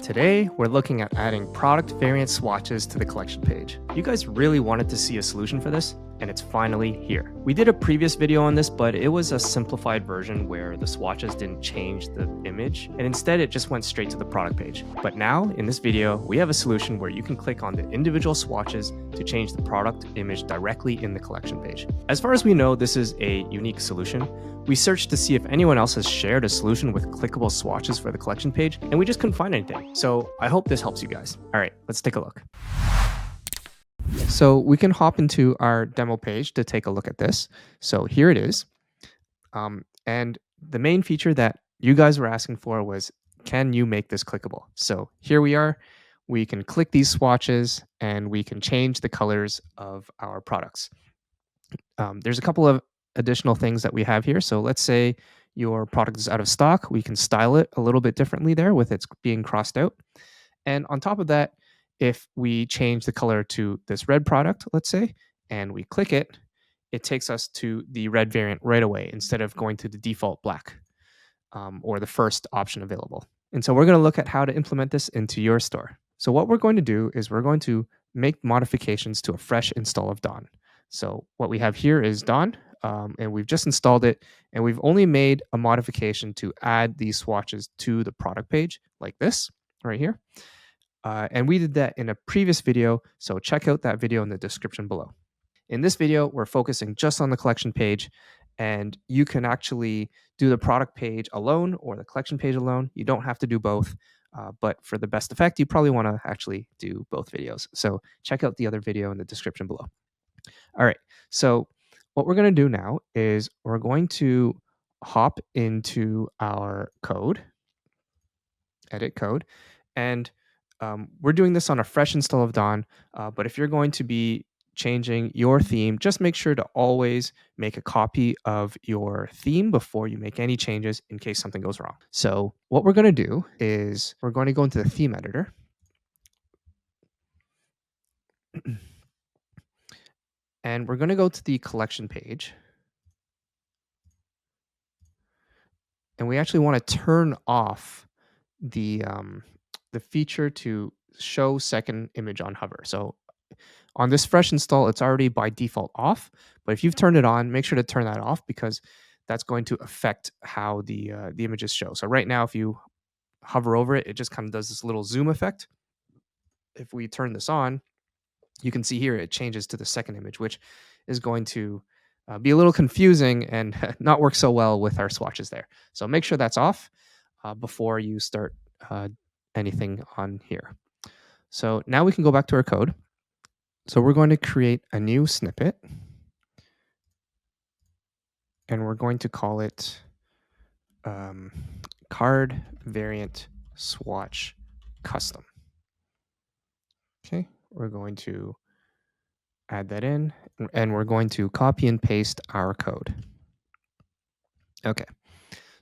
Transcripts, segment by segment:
Today, we're looking at adding product variant swatches to the collection page. You guys really wanted to see a solution for this, and it's finally here. We did a previous video on this, but it was a simplified version where the swatches didn't change the image, and instead it just went straight to the product page. But now, in this video, we have a solution where you can click on the individual swatches to change the product image directly in the collection page. As far as we know, this is a unique solution. We searched to see if anyone else has shared a solution with clickable swatches for the collection page, and we just couldn't find anything. So I hope this helps you guys. All right, let's take a look. So we can hop into our demo page to take a look at this. So here it is. And the main feature that you guys were asking for was, can you make this clickable? So here we are. We can click these swatches and we can change the colors of our products. There's a couple of additional things that we have here. So let's say your product is out of stock. We can style it a little bit differently there with it being crossed out. And on top of that, if we change the color to this red product, let's say, and we click it, it takes us to the red variant right away instead of going to the default black or the first option available. And so we're going to look at how to implement this into your store. So what we're going to do is we're going to make modifications to a fresh install of Dawn. So what we have here is Dawn, and we've just installed it, and we've only made a modification to add these swatches to the product page like this right here. And we did that in a previous video, so check out that video in the description below. In this video, we're focusing just on the collection page, and you can actually do the product page alone or the collection page alone. You don't have to do both, but for the best effect, you probably want to actually do both videos. So check out the other video in the description below. All right, so what we're going to do now is we're going to hop into our code, edit code, and we're doing this on a fresh install of Dawn, but if you're going to be changing your theme, just make sure to always make a copy of your theme before you make any changes in case something goes wrong. So what we're going to do is we're going to go into the theme editor. And we're going to go to the collection page. And we actually want to turn off the feature to show second image on hover. So on this fresh install, it's already by default off. But if you've turned it on, make sure to turn that off because that's going to affect how the images show. So right now, if you hover over it, it just kind of does this little zoom effect. If we turn this on, you can see here it changes to the second image, which is going to be a little confusing and not work so well with our swatches there. So make sure that's off before you start anything on here. So now we can go back to our code. So we're going to create a new snippet, and we're going to call it card variant swatch custom. Okay, we're going to add that in, and we're going to copy and paste our code. Okay,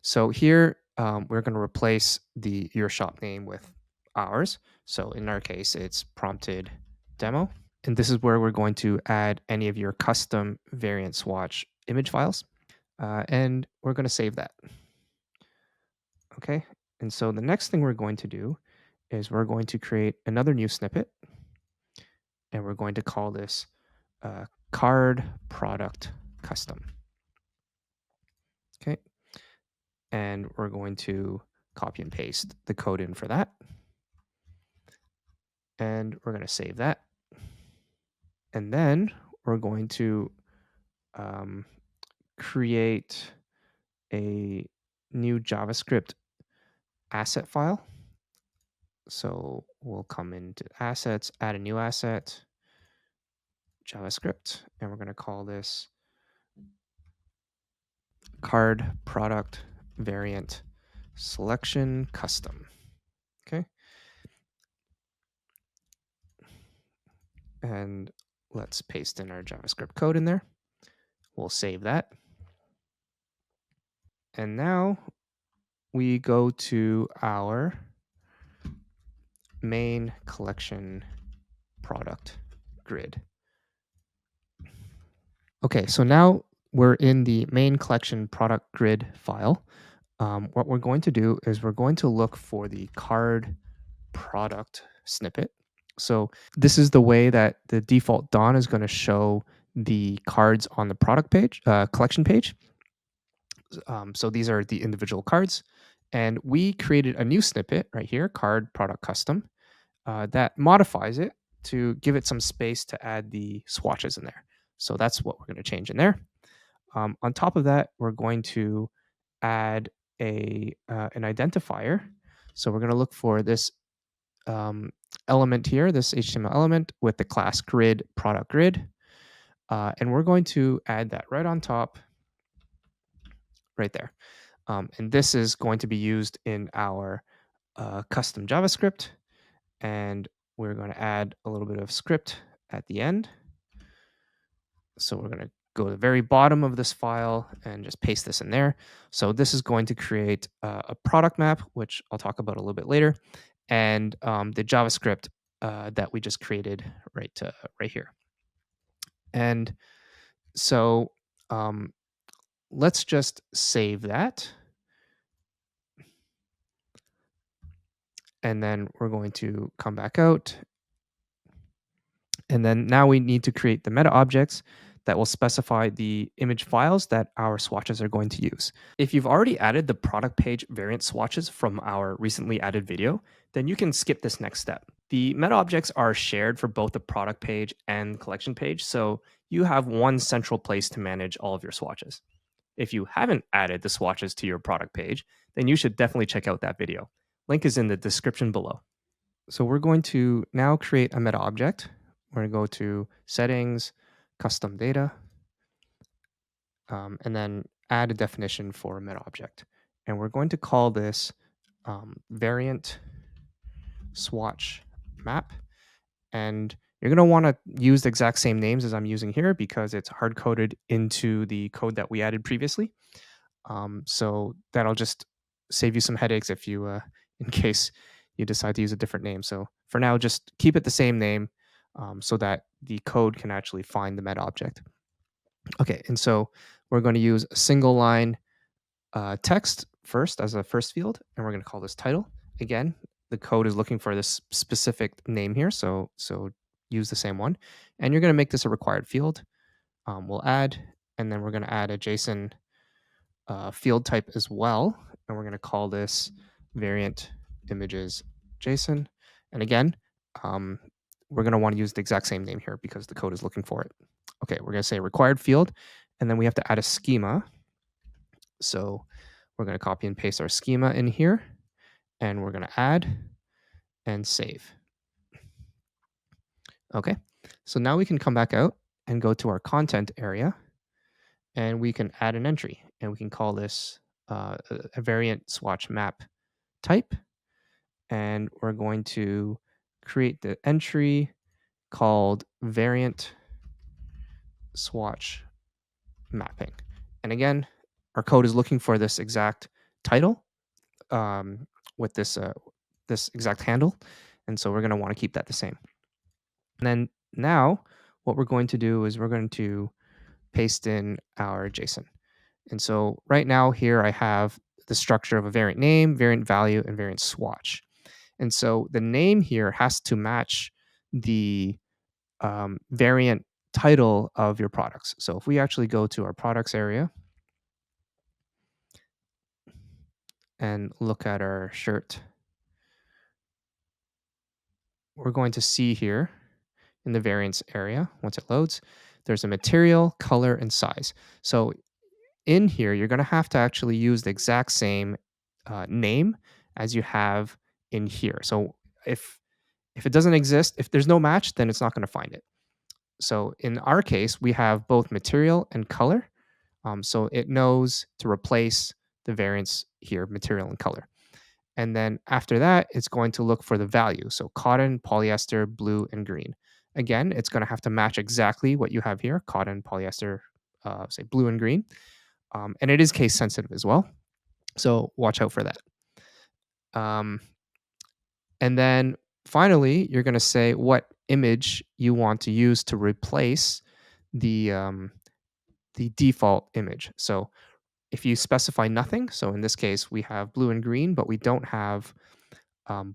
so here we're going to replace your shop name with ours. So in our case, it's prompted demo. And this is where we're going to add any of your custom variant swatch image files. And we're going to save that. Okay, and so the next thing we're going to do is we're going to create another new snippet. And we're going to call this card product custom. Okay, and we're going to copy and paste the code in for that. And we're going to save that. And then we're going to create a new JavaScript asset file. So we'll come into assets, add a new asset, JavaScript, and we're going to call this card product variant selection custom. Okay. And let's paste in our JavaScript code in there. We'll save that. And now we go to our main collection product grid. Okay, so now we're in the main collection product grid file. What we're going to do is we're going to look for the card product snippet. So this is the way that the default Dawn is going to show the cards on the product page, collection page. So these are the individual cards. And we created a new snippet right here, card product custom, that modifies it to give it some space to add the swatches in there. So that's what we're going to change in there. On top of that, we're going to add an identifier. So we're going to look for this element here, this HTML element with the class grid product grid. And we're going to add that right on top, right there. And this is going to be used in our custom JavaScript. And we're going to add a little bit of script at the end. So we're going to go to the very bottom of this file and just paste this in there. So this is going to create a product map, which I'll talk about a little bit later, and the JavaScript that we just created right here. And so let's just save that. And then we're going to come back out. And then now we need to create the meta objects that will specify the image files that our swatches are going to use. If you've already added the product page variant swatches from our recently added video, then you can skip this next step. The meta objects are shared for both the product page and collection page, so you have one central place to manage all of your swatches. If you haven't added the swatches to your product page, then you should definitely check out that video. Link is in the description below. So we're going to now create a meta object. We're going to go to settings, custom data, and then add a definition for a meta object. And we're going to call this variant swatch map. And you're going to want to use the exact same names as I'm using here because it's hard coded into the code that we added previously. So that'll just save you some headaches if you, in case you decide to use a different name. So for now, just keep it the same name so that the code can actually find the meta object. Okay, and so we're going to use a single line text first as a first field, and we're going to call this title. Again, the code is looking for this specific name here, so use the same one. And you're going to make this a required field. We'll add, and then we're going to add a JSON field type as well, and we're going to call this variant images JSON. And again, we're going to want to use the exact same name here because the code is looking for it. Okay, we're going to say required field, and then we have to add a schema. So we're going to copy and paste our schema in here, and we're going to add and save. Okay, so now we can come back out and go to our content area, and we can add an entry, and we can call this a variant swatch map type, and we're going to create the entry called variant swatch mapping. And again, our code is looking for this exact title with this exact handle, and so we're going to want to keep that the same. And then now what we're going to do is we're going to paste in our JSON. And so right now here I have the structure of a variant name, variant value, and variant swatch. And so the name here has to match the variant title of your products. So if we actually go to our products area and look at our shirt, we're going to see here in the variants area, once it loads, there's a material, color, and size. So in here, you're going to have to actually use the exact same name as you have in here. So if it doesn't exist, if there's no match, then it's not going to find it. So in our case, we have both material and color. So it knows to replace the variants here, material and color. And then after that, it's going to look for the value. So cotton, polyester, blue, and green. Again, it's going to have to match exactly what you have here, cotton, polyester, say blue and green. And it is case sensitive as well. So watch out for that. And then finally, you're going to say what image you want to use to replace the default image. So if you specify nothing, so in this case, we have blue and green, but we don't have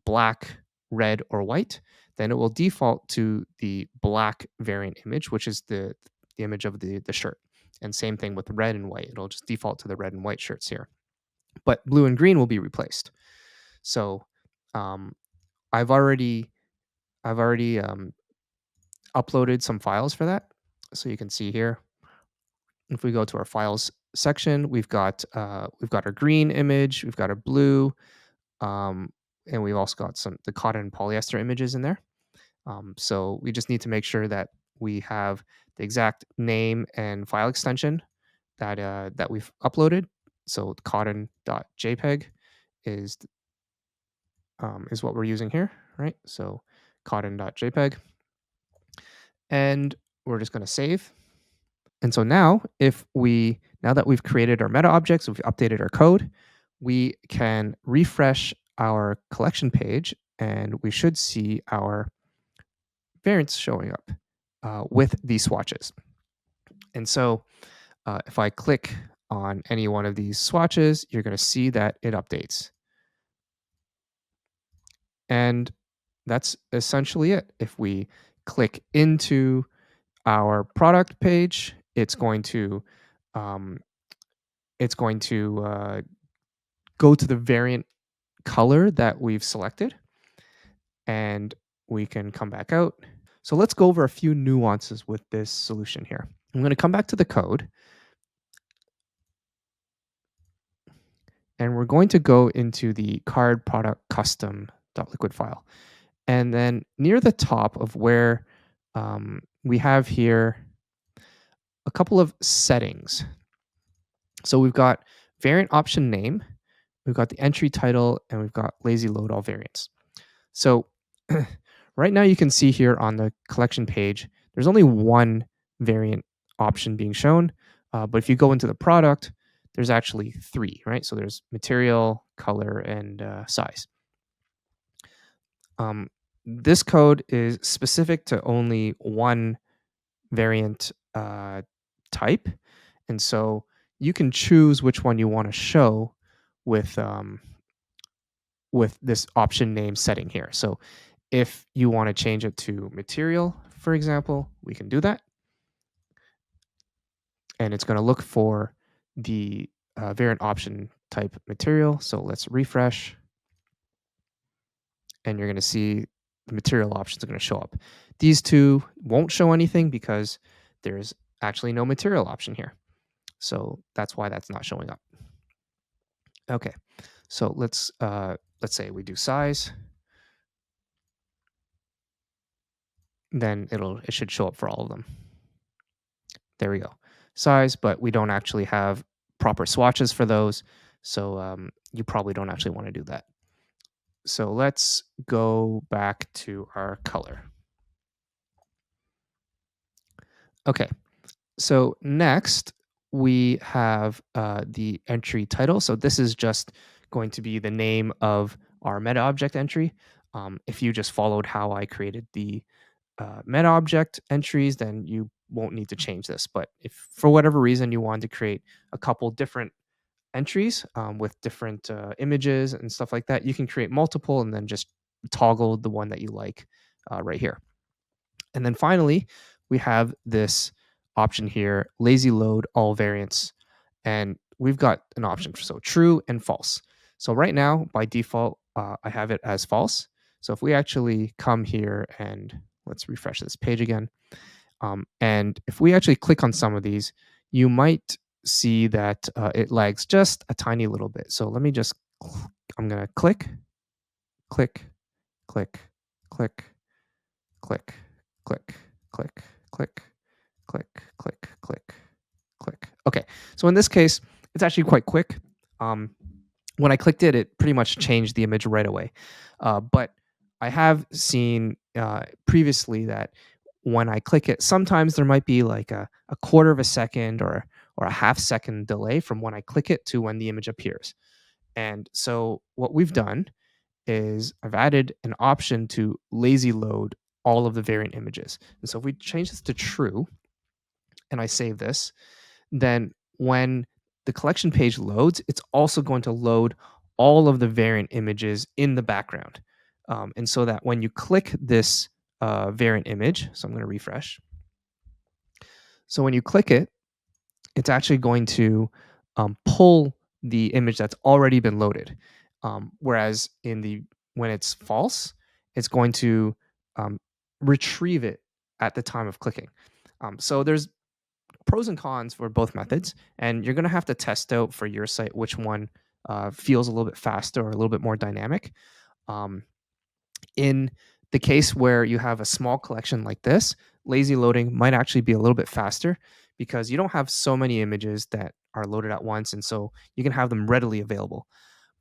black red or white, then it will default to the black variant image, which is the image of the shirt. And same thing with red and white. It'll just default to the red and white shirts here. But blue and green will be replaced. So um, I've already uploaded some files for that. So you can see here, if we go to our files section, we've got our green image, we've got our blue, and we've also got the cotton and polyester images in there. So we just need to make sure that we have the exact name and file extension that we've uploaded. So cotton.jpg is is what we're using here, right? So cotton.jpg, and we're just going to save. And so now, now that we've created our meta objects, we've updated our code, we can refresh our collection page, and we should see our variants showing up with these swatches. And so if I click on any one of these swatches, you're going to see that it updates. And that's essentially it. If we click into our product page, it's going to um, go to the variant color that we've selected, and we can come back out. So let's go over a few nuances with this solution here. I'm going to come back to the code, and we're going to go into the card product custom.liquid file. And then near the top of where we have here a couple of settings. So we've got variant option name, we've got the entry title, and we've got lazy load all variants. So right now you can see here on the collection page, there's only one variant option being shown. But if you go into the product, there's actually three, right? So there's material, color, and size. This code is specific to only one variant type. And so you can choose which one you want to show with this option name setting here. So if you want to change it to material, for example, we can do that. And it's going to look for the variant option type material. So let's refresh. And you're going to see the material options are going to show up. These two won't show anything because there's actually no material option here. So that's why that's not showing up. Okay, so let's say we do size. Then it should show up for all of them. There we go. Size, but we don't actually have proper swatches for those. So you probably don't actually want to do that. So let's go back to our color. Okay, so next we have the entry title. So this is just going to be the name of our meta object entry. If you just followed how I created the meta object entries, then you won't need to change this. But if for whatever reason you wanted to create a couple different entries with different images and stuff like that, you can create multiple and then just toggle the one that you like right here. And then finally, we have this option here, lazy load all variants. And we've got an option, so true and false. So right now, by default, I have it as false. So if we actually come here and let's refresh this page again. And if we actually click on some of these, you might see that it lags just a tiny little bit. So let me just, I'm going to click, click, click, click, click, click, click, click, click, click, click, click. Okay, so in this case, it's actually quite quick. When I clicked it, it pretty much changed the image right away. But I have seen previously that when I click it, sometimes there might be like a quarter of a second or a half second delay from when I click it to when the image appears. And so what we've done is I've added an option to lazy load all of the variant images. And so if we change this to true and I save this, then when the collection page loads, it's also going to load all of the variant images in the background. And so that when you click this variant image, so I'm going to refresh. So when you click it, it's actually going to pull the image that's already been loaded. Whereas when it's false, it's going to um, retrieve it at the time of clicking. So there's pros and cons for both methods, and you're going to have to test out for your site which one feels a little bit faster or a little bit more dynamic. Um, in the case where you have a small collection like this, lazy loading might actually be a little bit faster because you don't have so many images that are loaded at once, and so you can have them readily available.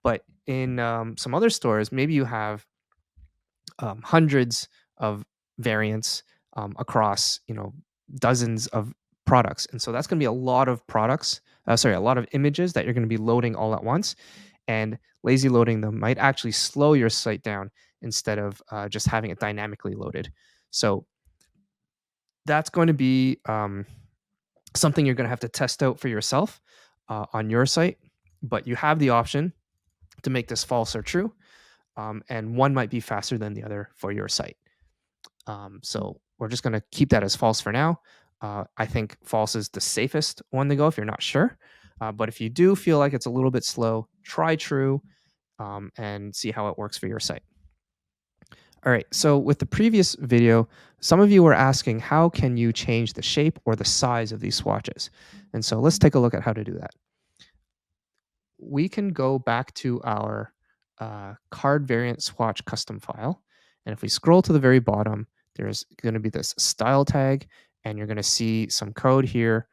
But in some other stores, maybe you have hundreds of variants across dozens of products, and so that's going to be a lot of products. A lot of images that you're going to be loading all at once, and lazy loading them might actually slow your site down instead of just having it dynamically loaded. So that's going to be something you're going to have to test out for yourself on your site. But you have the option to make this false or true, and one might be faster than the other for your site. So we're just going to keep that as false for now. I think false is the safest one to go if you're not sure. But if you do feel like it's a little bit slow, try true and see how it works for your site. All right, so with the previous video, some of you were asking how can you change the shape or the size of these swatches? And so let's take a look at how to do that. We can go back to our card variant swatch custom file. And if we scroll to the very bottom, there's going to be this style tag, and you're going to see some code here,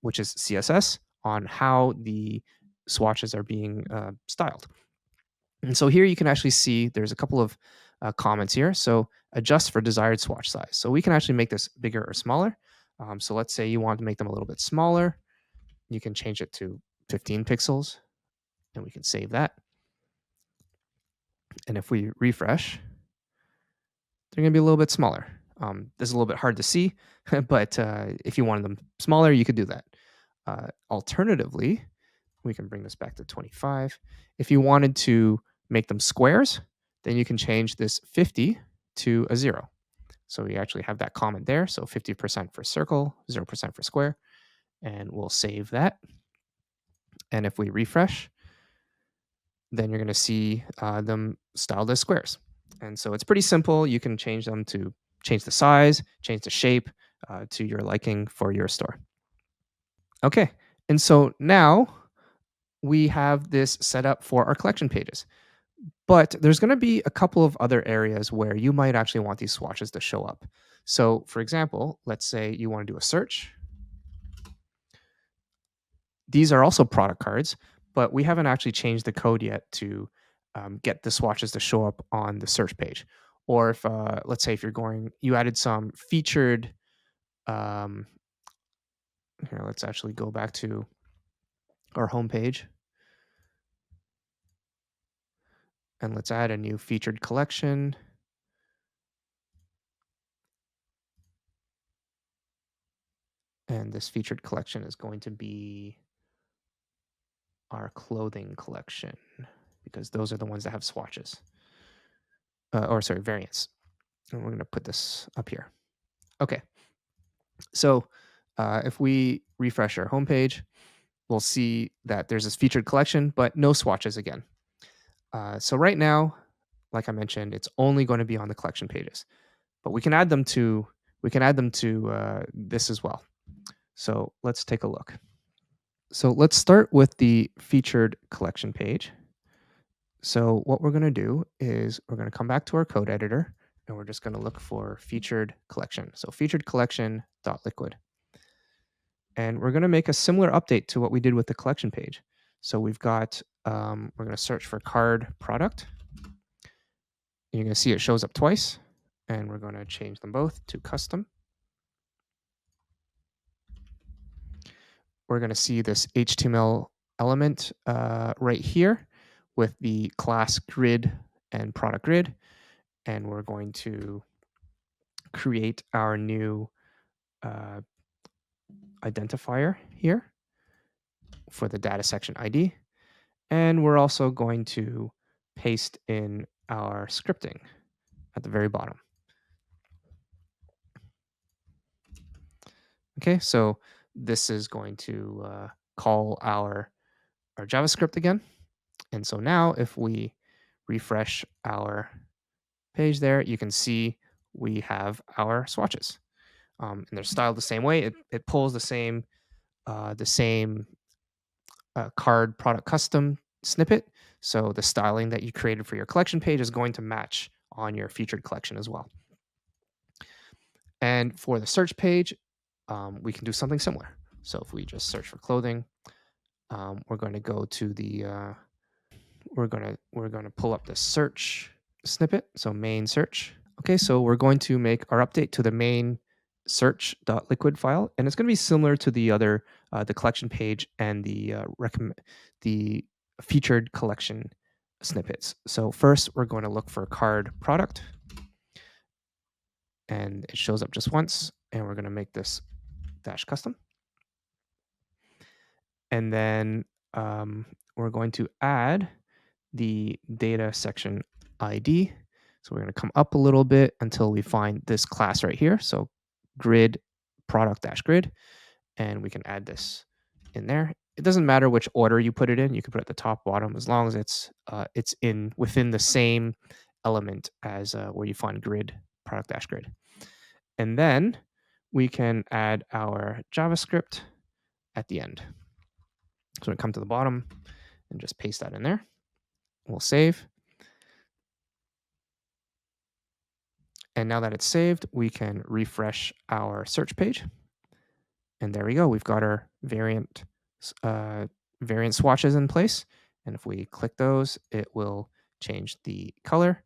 which is CSS, on how the swatches are being styled. And so here you can actually see there's a couple of comments here. So adjust for desired swatch size. So we can actually make this bigger or smaller. So let's say you want to make them a little bit smaller. You can change it to 15 pixels, and we can save that. And if we refresh, they're going to be a little bit smaller. This is a little bit hard to see, but if you wanted them smaller, you could do that. Alternatively, we can bring this back to 25. If you wanted to make them squares, then you can change this 50 to a 0. So we actually have that comment there. So 50% for circle, 0% for square. And we'll save that. And if we refresh, then you're going to see them styled as squares. And so it's pretty simple. You can change them to change the size, change the shape to your liking for your store. Okay, and so now we have this set up for our collection pages. But there's going to be a couple of other areas where you might actually want these swatches to show up. So for example, let's say you want to do a search. These are also product cards, but we haven't actually changed the code yet to get the swatches to show up on the search page. Or if, let's say, if you added some featured, here, let's actually go back to our homepage. And let's add a new featured collection. And this featured collection is going to be our clothing collection, because those are the ones that have swatches. Variants. And we're going to put this up here. Okay. So if we refresh our homepage, we'll see that there's this featured collection, but no swatches again. So right now, like I mentioned, it's only going to be on the collection pages, but we can add them to this as well. So let's take a look. So let's start with the featured collection page. So what we're going to do is we're going to come back to our code editor, and we're just going to look for featured collection. So featured collection.liquid. And we're going to make a similar update to what we did with the collection page. So we've got, we're going to search for card product. You're going to see it shows up twice, and we're going to change them both to custom. We're going to see this HTML element right here with the class grid and product grid. And we're going to create our new identifier here for the data section ID. And we're also going to paste in our scripting at the very bottom. Okay, so this is going to call our JavaScript again. And so now if we refresh our page there, you can see we have our swatches. And they're styled the same way. It pulls the same card product custom snippet. So the styling that you created for your collection page is going to match on your featured collection as well. And for the search page, we can do something similar. So if we just search for clothing, we're going to go to the we're going to pull up the search snippet. So main search. Okay, so we're going to make our update to the main search.liquid file, and it's going to be similar to the other the collection page and the featured collection snippets. So first, we're going to look for card product, and it shows up just once, and we're going to make this dash custom, and then we're going to add the data section ID. So we're going to come up a little bit until we find this class right here. So grid product dash grid, and we can add this in there. It doesn't matter which order you put it in. You can put it at the top, bottom, as long as it's within the same element as where you find grid product dash grid. And then we can add our JavaScript at the end. So we come to the bottom and just paste that in there. We'll save. And now that it's saved, we can refresh our search page. And there we go. We've got our variant swatches in place. And if we click those, it will change the color.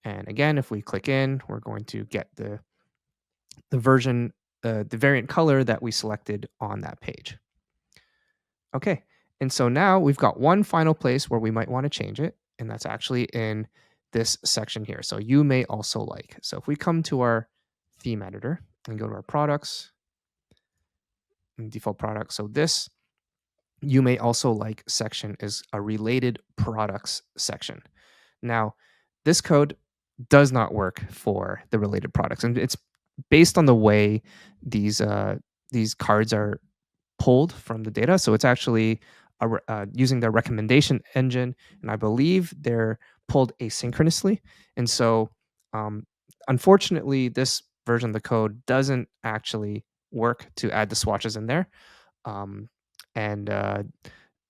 And again, if we click in, we're going to get the variant color that we selected on that page. Okay. And so now we've got one final place where we might want to change it. And that's actually in this section here. So you may also like. So if we come to our theme editor and go to our products and default products. So this you may also like section is a related products section. Now, this code does not work for the related products, and it's based on the way these cards are pulled from the data. So it's actually using their recommendation engine, and I believe they're pulled asynchronously. And so, unfortunately, this version of the code doesn't actually work to add the swatches in there.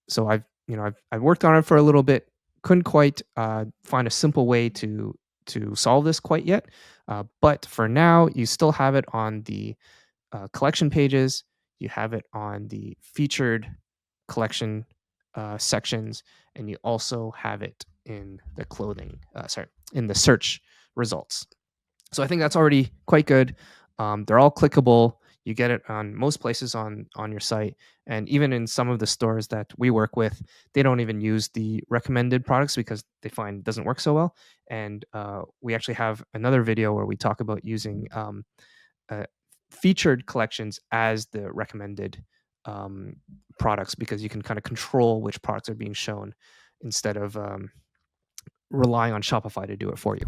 So I've worked on it for a little bit. Couldn't quite find a simple way to solve this quite yet. But for now, you still have it on the collection pages. You have it on the featured collection sections, and you also have it in the in the search results. So I think that's already quite good. They're all clickable. You get it on most places on your site, and even in some of the stores that we work with, they don't even use the recommended products because they find it doesn't work so well. And we actually have another video where we talk about using featured collections as the recommended products, because you can kind of control which products are being shown instead of relying on Shopify to do it for you.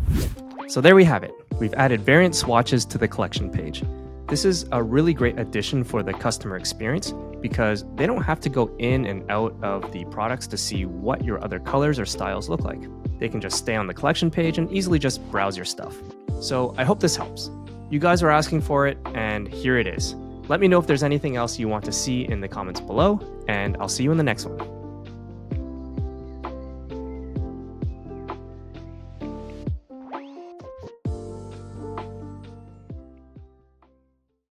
So there we have it. We've added variant swatches to the collection page. This is a really great addition for the customer experience because they don't have to go in and out of the products to see what your other colors or styles look like. They can just stay on the collection page and easily just browse your stuff. So I hope this helps. You guys are asking for it, and here it is. Let me know if there's anything else you want to see in the comments below, and I'll see you in the next one.